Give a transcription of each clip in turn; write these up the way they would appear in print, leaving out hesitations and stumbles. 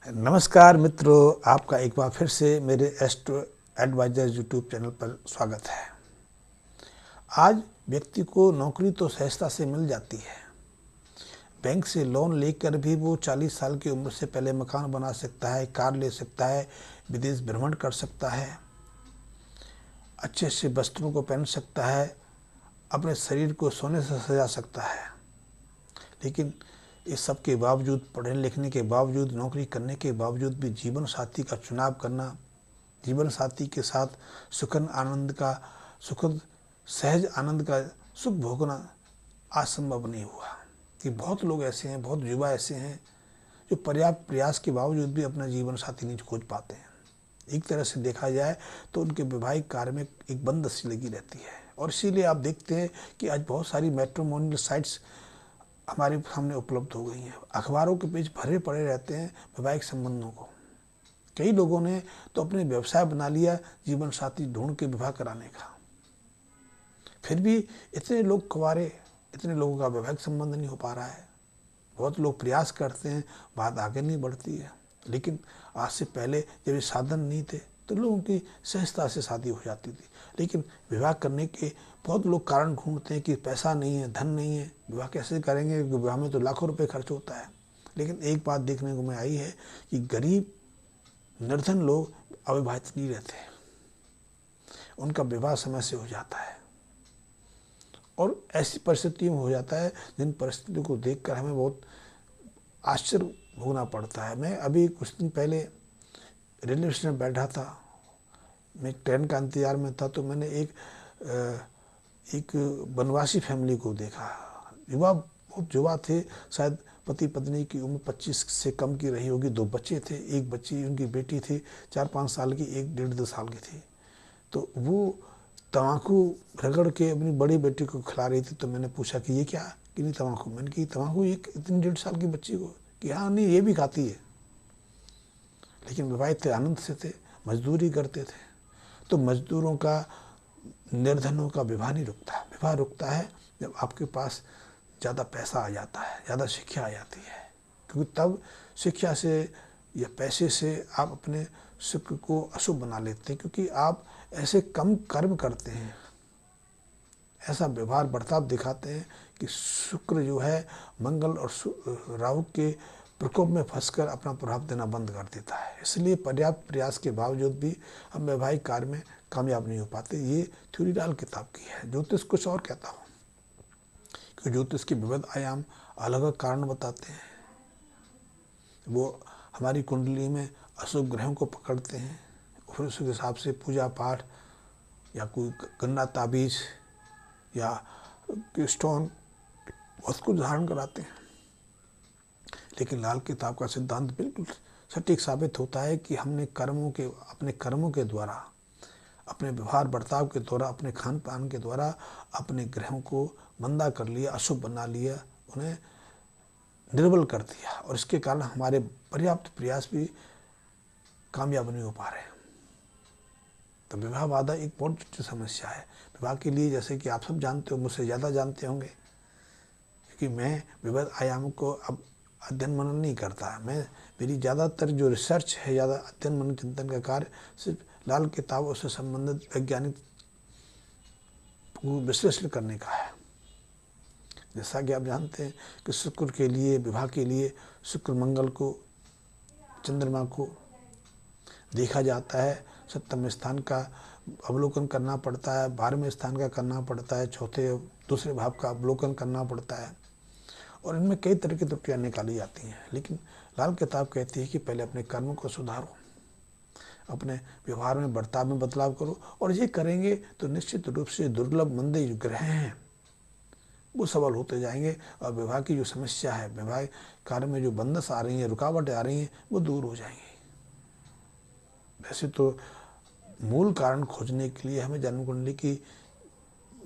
नमस्कार मित्रों, आपका एक बार फिर से मेरे एस्ट्रो एडवाइजर यूट्यूब चैनल पर स्वागत है। आज व्यक्ति को नौकरी तो सहजता से मिल जाती है। बैंक से लोन लेकर भी वो 40 साल की उम्र से पहले मकान बना सकता है, कार ले सकता है, विदेश भ्रमण कर सकता है, अच्छे से वस्त्रों को पहन सकता है, अपने शरीर को सोने से सजा सकता है। लेकिन इस सब के बावजूद, पढ़ने लिखने के बावजूद, नौकरी करने के बावजूद भी जीवन साथी का चुनाव करना, जीवन साथी के साथ सुखद सहज आनंद का सुख भोगना असंभव नहीं हुआ। कि बहुत लोग ऐसे हैं, बहुत युवा ऐसे हैं जो पर्याप्त प्रयास के बावजूद भी अपना जीवन साथी नहीं खोज पाते हैं। एक तरह से देखा जाए तो उनके वैवाहिक कार्य में एक बंदशी लगी रहती है। और इसीलिए आप देखते हैं कि आज बहुत सारी मैट्रिमोनियल साइट्स हमारे सामने उपलब्ध हो गई हैं। अखबारों के पेज भरे पड़े रहते हैं वैवाहिक संबंधों को। कई लोगों ने तो अपने व्यवसाय बना लिया जीवन साथी ढूंढ के विवाह कराने का। फिर भी इतने लोग कुंवारे, इतने लोगों का वैवाहिक संबंध नहीं हो पा रहा है। बहुत लोग प्रयास करते हैं, बात आगे नहीं बढ़ती है। लेकिन आज से पहले जब ये साधन नहीं थे तो लोगों की सहजता से शादी हो जाती थी। लेकिन विवाह करने के बहुत लोग कारण ढूंढते हैं कि पैसा नहीं है, धन नहीं है, विवाह कैसे करेंगे, विवाह में तो लाखों रुपए खर्च होता है। लेकिन एक बात देखने को में आई है कि गरीब निर्धन लोग अविवाहित नहीं रहते, उनका विवाह समय से हो जाता है। और ऐसी परिस्थितियों में हो जाता है जिन परिस्थितियों को देखकर हमें बहुत आश्चर्य भोगना पड़ता है। मैं अभी कुछ दिन पहले रेलवे स्टेशन में बैठा था, मैं ट्रेन का इंतजार में था, तो मैंने एक वनवासी फैमिली को देखा। बहुत युवा थे, शायद पति पत्नी की उम्र 25 से कम की रही होगी। 2 बच्चे थे, एक बच्ची उनकी बेटी थी 4-5 साल की, एक 1.5-2 साल की थी। तो वो तम्बाकू रगड़ के अपनी बड़ी बेटी को खिला रही थी। तो मैंने पूछा कि ये क्या, कि नहीं तम्बाकू। मैंने कि तम्बाकू एक इतनी 1.5 साल की बच्ची को, कि हाँ नहीं ये भी खाती है। लेकिन विवाहित थे, आनंद से थे, मजदूरी करते थे। तो मजदूरों का, निर्धनों का विवाह नहीं रुकता। विवाह रुकता है जब आपके पास ज़्यादा पैसा आ जाता है, ज़्यादा शिक्षा आ जाती है। क्योंकि तब शिक्षा से या पैसे से आप अपने सुख को अशुभ बना लेते हैं। क्योंकि आप ऐसे कम कर्म करते हैं, ऐसा व्यवहार बर्ताव दिखाते हैं कि शुक्र जो है मंगल और राहु के प्रकोप में फंसकर अपना प्रभाव देना बंद कर देता है। इसलिए पर्याप्त प्रयास के बावजूद भी हम वैवाहिक कार्य में कामयाब नहीं हो पाते। ये थ्योरीडाल किताब की है। ज्योतिष कुछ और कहता हूँ, क्योंकि ज्योतिष के विविध आयाम अलग अलग कारण बताते हैं। वो हमारी कुंडली में अशुभ ग्रहों को पकड़ते हैं, फिर उस हिसाब से पूजा पाठ या कोई गन्ना ताबीज या स्टोन बहुत कुछ धारण कराते हैं। लेकिन लाल किताब का सिद्धांत बिल्कुल सटीक साबित होता है कि हमने अपने कर्मों के द्वारा, अपने व्यवहार बर्ताव के द्वारा, अपने खान पान के द्वारा अपने ग्रहों को मंदा कर लिया, अशुभ बना लिया, उन्हें निर्बल कर दिया। और इसके कारण हमारे पर्याप्त प्रयास भी कामयाब नहीं हो पा रहे। तो विवाह बाधा एक बहुत जटिल समस्या है। विवाह के लिए, जैसे कि आप सब जानते हो, मुझसे ज़्यादा जानते होंगे, क्योंकि मैं विविध आयामों को अब अध्ययन मनन नहीं करता। मेरी ज़्यादातर जो रिसर्च है, ज़्यादा अध्ययन मनन चिंतन का कार्य सिर्फ लाल किताबों से संबंधित वैज्ञानिक विश्लेषण करने का है। जैसा कि आप जानते हैं कि शुक्र के लिए, विवाह के लिए शुक्र मंगल को, चंद्रमा को देखा जाता है। सप्तम स्थान का अवलोकन करना पड़ता है, 12वें स्थान का करना पड़ता है, दूसरे भाव का अवलोकन करना पड़ता है। और इनमें कई तरह की त्रुटियाँ निकाली जाती हैं। लेकिन लाल किताब कहती है कि पहले अपने कर्मों को सुधारो, अपने व्यवहार में, बर्ताव में बदलाव करो। और ये करेंगे तो निश्चित रूप से दुर्लभ मंदे जो ग्रह हैं वो सबल होते जाएंगे। और विवाह की जो समस्या है, विवाह कार्य में जो बंधस आ रही हैं, रुकावटें आ रही हैं, वो दूर हो जाएंगी। वैसे तो मूल कारण खोजने के लिए हमें जन्म कुंडली की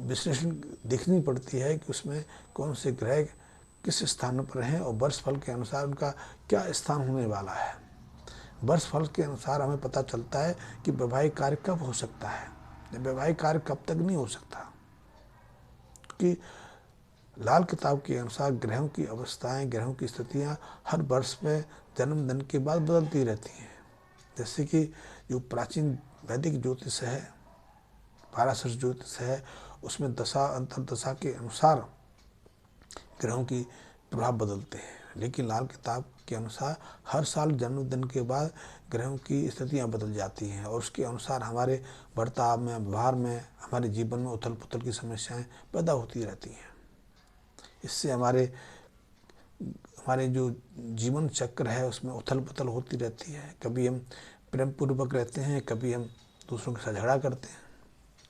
विश्लेषण देखनी पड़ती है कि उसमें कौन से ग्रह किस स्थान पर हैं और वर्ष फल के अनुसार उनका क्या स्थान होने वाला है। वर्ष फल के अनुसार हमें पता चलता है कि वैवाहिक कार्य कब हो सकता है, वैवाहिक कार्य कब तक नहीं हो सकता। क्योंकि लाल किताब के अनुसार ग्रहों की अवस्थाएं, ग्रहों की स्थितियां हर वर्ष में जन्म दिन के बाद बदलती रहती हैं। जैसे कि जो प्राचीन वैदिक ज्योतिष है, पाराशर ज्योतिष है, उसमें दशा अंतर्दशा के अनुसार ग्रहों की प्रभाव बदलते हैं, लेकिन लाल किताब के अनुसार हर साल जन्मदिन के बाद ग्रहों की स्थितियाँ बदल जाती हैं और उसके अनुसार हमारे बर्ताव में, व्यवहार में, हमारे जीवन में उथल पुथल की समस्याएं पैदा होती रहती हैं। इससे हमारे जो जीवन चक्र है उसमें उथल पुथल होती रहती है। कभी हम प्रेम पूर्वक रहते हैं, कभी हम दूसरों के साथ झगड़ा करते हैं,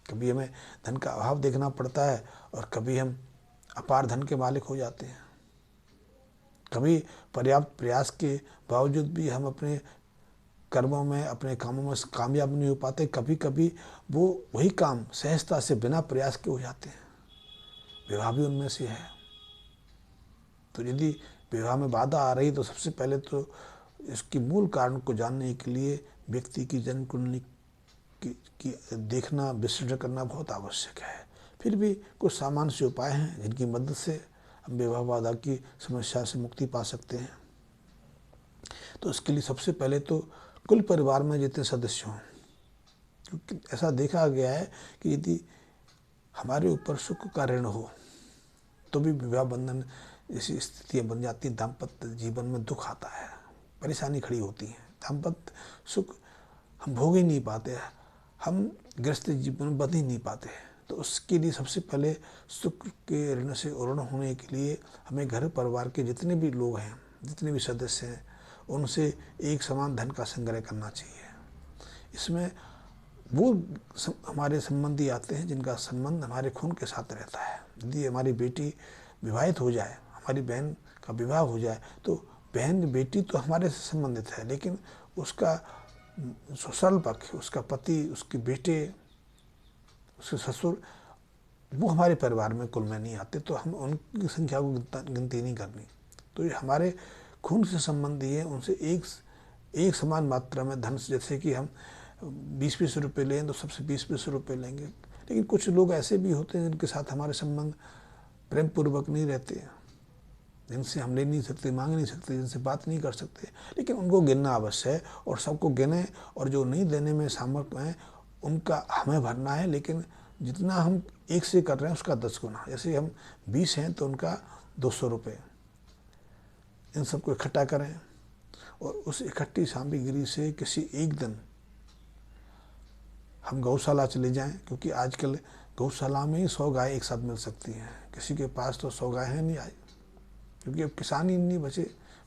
कभी हमें धन का अभाव देखना पड़ता है और कभी हम अपार धन के मालिक हो जाते हैं। कभी पर्याप्त प्रयास के बावजूद भी हम अपने कर्मों में, अपने कामों में कामयाब नहीं हो पाते। कभी कभी वो वही काम सहजता से बिना प्रयास के हो जाते हैं। विवाह भी उनमें से है। तो यदि विवाह में बाधा आ रही तो सबसे पहले तो इसकी मूल कारण को जानने के लिए व्यक्ति की जन्म कुंडली की देखना, विश्लेषण करना बहुत आवश्यक है। फिर भी कुछ सामान्य से उपाय हैं जिनकी मदद से हम विवाह बाधा की समस्या से मुक्ति पा सकते हैं। तो इसके लिए सबसे पहले तो कुल परिवार में जितने सदस्य हों, क्योंकि ऐसा देखा गया है कि यदि हमारे ऊपर सुख का ऋण हो तो भी विवाह बंधन जैसी स्थितियाँ बन जाती हैं। दाम्पत्य जीवन में दुख आता है, परेशानी खड़ी होती है, दाम्पत्य सुख हम भोग ही नहीं पाते, हम गृहस्थ जीवन में बंध ही नहीं पाते। तो उसके लिए सबसे पहले सुख के ऋण से उर्ण होने के लिए हमें घर परिवार के जितने भी लोग हैं, जितने भी सदस्य हैं, उनसे एक समान धन का संग्रह करना चाहिए। इसमें वो हमारे संबंधी आते हैं जिनका संबंध हमारे खून के साथ रहता है। यदि हमारी बेटी विवाहित हो जाए, हमारी बहन का विवाह हो जाए, तो बहन बेटी तो हमारे से संबंधित है, लेकिन उसका ससुराल पक्ष, उसका पति, उसके बेटे, उसके ससुर, वो हमारे परिवार में कुल में नहीं आते। तो हम उनकी संख्या को गिनती नहीं करनी। तो ये हमारे खून से संबंधी है, उनसे एक समान मात्रा में धन, जैसे कि हम 20-20 रुपये लें तो सबसे 20-20 रुपये लेंगे। लेकिन कुछ लोग ऐसे भी होते हैं जिनके साथ हमारे संबंध प्रेम पूर्वक नहीं रहते, जिनसे हम ले नहीं सकते, मांग नहीं सकते, जिनसे बात नहीं कर सकते, लेकिन उनको गिनना अवश्य है और सबको गिने। और जो नहीं देने में सामर्थ्य है उनका हमें भरना है, लेकिन जितना हम एक से कर रहे हैं उसका 10 गुना। जैसे हम 20 हैं तो उनका 200 रुपये, इन सबको इकट्ठा करें और उस इकट्ठी सामग्री से किसी एक दिन हम गौशाला चले जाएं, क्योंकि आजकल गौशाला में ही 100 गाय एक साथ मिल सकती हैं। किसी के पास तो 100 गाय नहीं आई, क्योंकि अब किसान ही नहीं बचे,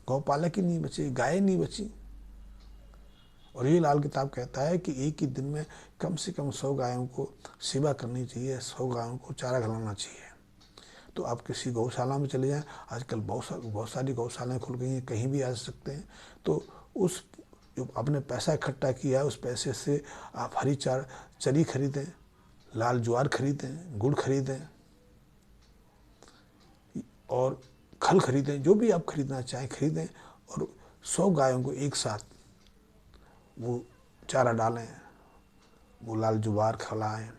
गौपालक ही नहीं बचे, गाय नहीं बची। और ये लाल किताब कहता है कि एक ही दिन में कम से कम 100 गायों को सेवा करनी चाहिए, 100 गायों को चारा खिलाना चाहिए। तो आप किसी गौशाला में चले जाएं, आजकल बहुत सारी गौशालाएँ खुल गई हैं, कहीं भी आ सकते हैं। तो उस जो आपने पैसा इकट्ठा किया है, उस पैसे से आप हरी चरी खरीदें, लाल ज्वार खरीदें, गुड़ खरीदें और खल खरीदें, जो भी आप खरीदना चाहें खरीदें। और 100 गायों को एक साथ वो चारा डालें, वो लाल ज्वार खिलाएँ,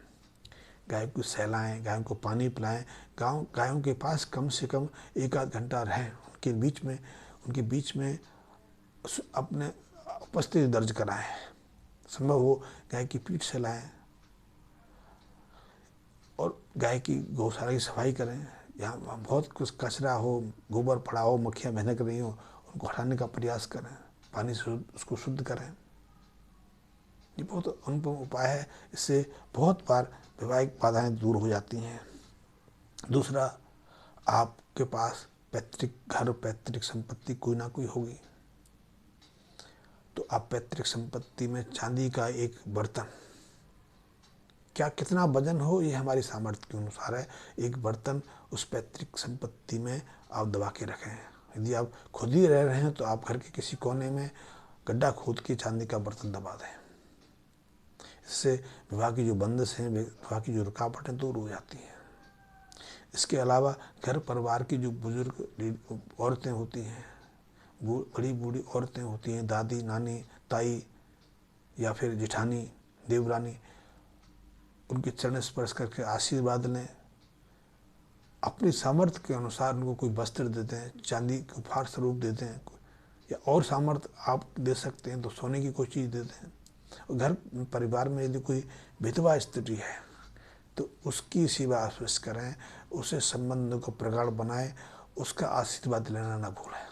गाय को सहलाएँ, गायों को पानी पिलाएं। गायों के पास कम से कम 1-आध घंटा रहें, उनके बीच में अपने उपस्थिति दर्ज कराएं। संभव हो गाय की पीठ सहलाएं और गाय की गौशाला की सफाई करें। जहाँ बहुत कुछ कचरा हो, गोबर पड़ा हो, मक्खियाँ भनक रही हो, उनको हटाने का प्रयास करें, पानी से उसको शुद्ध करें। ये बहुत अनुपम उपाय है, इससे बहुत बार वैवाहिक बाधाएं दूर हो जाती हैं। दूसरा, आपके पास पैतृक घर, पैतृक संपत्ति कोई ना कोई होगी, तो आप पैतृक संपत्ति में चांदी का एक बर्तन, क्या कितना वजन हो ये हमारी सामर्थ्य के अनुसार है, एक बर्तन उस पैतृक संपत्ति में आप दबा के रखें। यदि आप खुद ही रह रहे हैं तो आप घर के किसी कोने में गड्ढा खोद के चांदी का बर्तन दबा दें। इससे विवाह की जो बंदिश हैं, विवाह की जो रुकावटें दूर हो जाती हैं। इसके अलावा घर परिवार की जो बुजुर्ग औरतें होती हैं, बड़ी बूढ़ी औरतें होती हैं, दादी, नानी, ताई या फिर जेठानी, देवरानी, उनके चरण स्पर्श करके आशीर्वाद लें। अपनी सामर्थ्य के अनुसार उनको कोई वस्त्र देते हैं, चांदी को उपहार स्वरूप देते हैं, या और सामर्थ्य आप दे सकते हैं तो सोने की कोई चीज़ दे दें। और घर परिवार में यदि कोई विधवा स्त्री है तो उसकी सेवा अवश्य करें, उसे संबंध को प्रगाढ़ बनाएं, उसका आशीर्वाद लेना न भूलें,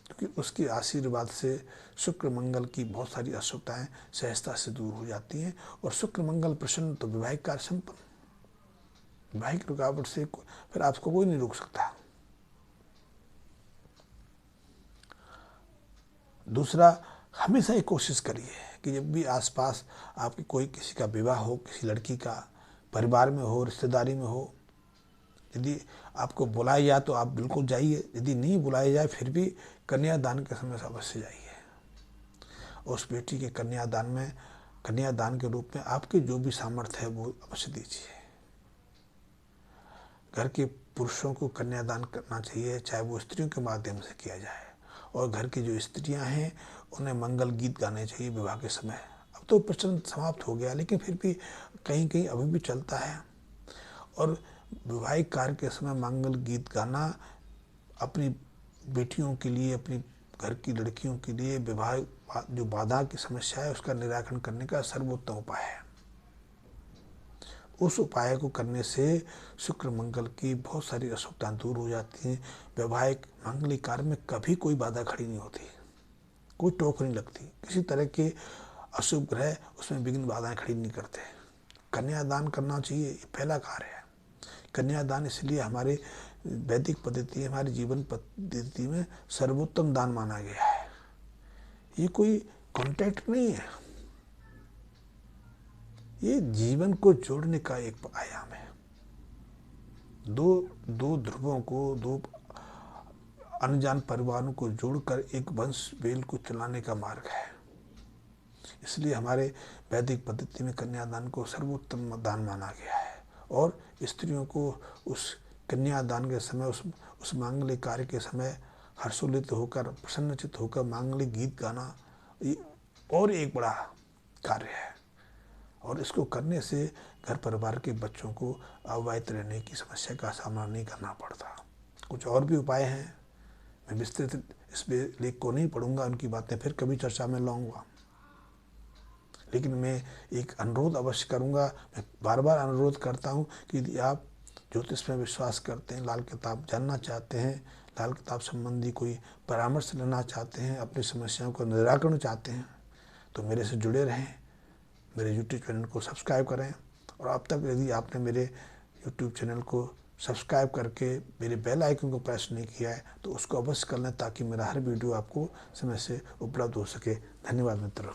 क्योंकि उसके आशीर्वाद से शुक्र मंगल की बहुत सारी अशुभताएं सहजता से दूर हो जाती हैं। और शुक्र मंगल प्रसन्न तो वैवाहिक कार्य संपन्न, वैवाहिक रुकावट से फिर आपको कोई नहीं रोक सकता। दूसरा, हमेशा ये कोशिश करिए कि जब भी आसपास आपकी कोई किसी का विवाह हो, किसी लड़की का परिवार में हो, रिश्तेदारी में हो, यदि आपको बुलाया जाए तो आप बिल्कुल जाइए, यदि नहीं बुलाया जाए फिर भी कन्यादान के समय अवश्य जाइए। उस बेटी के कन्यादान के रूप में आपके जो भी सामर्थ्य है वो अवश्य दीजिए। घर के पुरुषों को कन्यादान करना चाहिए, चाहे वो स्त्रियों के माध्यम से किया जाए। और घर की जो स्त्रियां हैं उन्हें मंगल गीत गाने चाहिए विवाह के समय। अब तो प्रचलन समाप्त हो गया, लेकिन फिर भी कहीं कहीं अभी भी चलता है। और वैवाहिक कार्य के समय मंगल गीत गाना अपनी बेटियों के लिए, अपनी घर की लड़कियों के लिए विवाह जो बाधा की समस्या है उसका निराकरण करने का सर्वोत्तम उपाय है। उस उपाय को करने से शुक्र मंगल की बहुत सारी अशुभताएं दूर हो जाती हैं। वैवाहिक मांगलिक कार्य में कभी कोई बाधा खड़ी नहीं होती, कोई टोक नहीं लगती, किसी तरह के अशुभ ग्रह उसमें विघ्न बाधाएं खड़ी नहीं करते। कन्यादान करना चाहिए, ये पहला कार्य है। कन्यादान इसलिए हमारे वैदिक पद्धति, हमारे जीवन पद्धति में सर्वोत्तम दान माना गया है। ये कोई कॉन्ट्रैक्ट नहीं है, ये जीवन को जोड़ने का एक आयाम है। दो ध्रुवों को, दो अनजान परिवारों को जोड़कर एक वंश वेल को चलाने का मार्ग है। इसलिए हमारे वैदिक पद्धति में कन्यादान को सर्वोत्तम दान माना गया है। और स्त्रियों को उस कन्यादान के समय, उस मांगलिक कार्य के समय हर्षोल्लित होकर, प्रसन्नचित होकर मांगलिक गीत गाना ये और एक बड़ा कार्य है। और इसको करने से घर परिवार के बच्चों को अविवाहित रहने की समस्या का सामना नहीं करना पड़ता। कुछ और भी उपाय हैं, मैं विस्तृत इस लेख को नहीं पढ़ूंगा, उनकी बातें फिर कभी चर्चा में लाऊंगा। लेकिन मैं एक अनुरोध अवश्य करूंगा, मैं बार बार अनुरोध करता हूं कि यदि आप ज्योतिष में विश्वास करते हैं, लाल किताब जानना चाहते हैं, लाल किताब संबंधी कोई परामर्श लेना चाहते हैं, अपनी समस्याओं का निराकरण चाहते हैं, तो मेरे से जुड़े रहें, मेरे YouTube चैनल को सब्सक्राइब करें। और अब तक यदि आपने मेरे YouTube चैनल को सब्सक्राइब करके मेरे बेल आइकन को प्रेस नहीं किया है तो उसको अवश्य कर लें, ताकि मेरा हर वीडियो आपको समय से उपलब्ध हो सके। धन्यवाद मित्रों।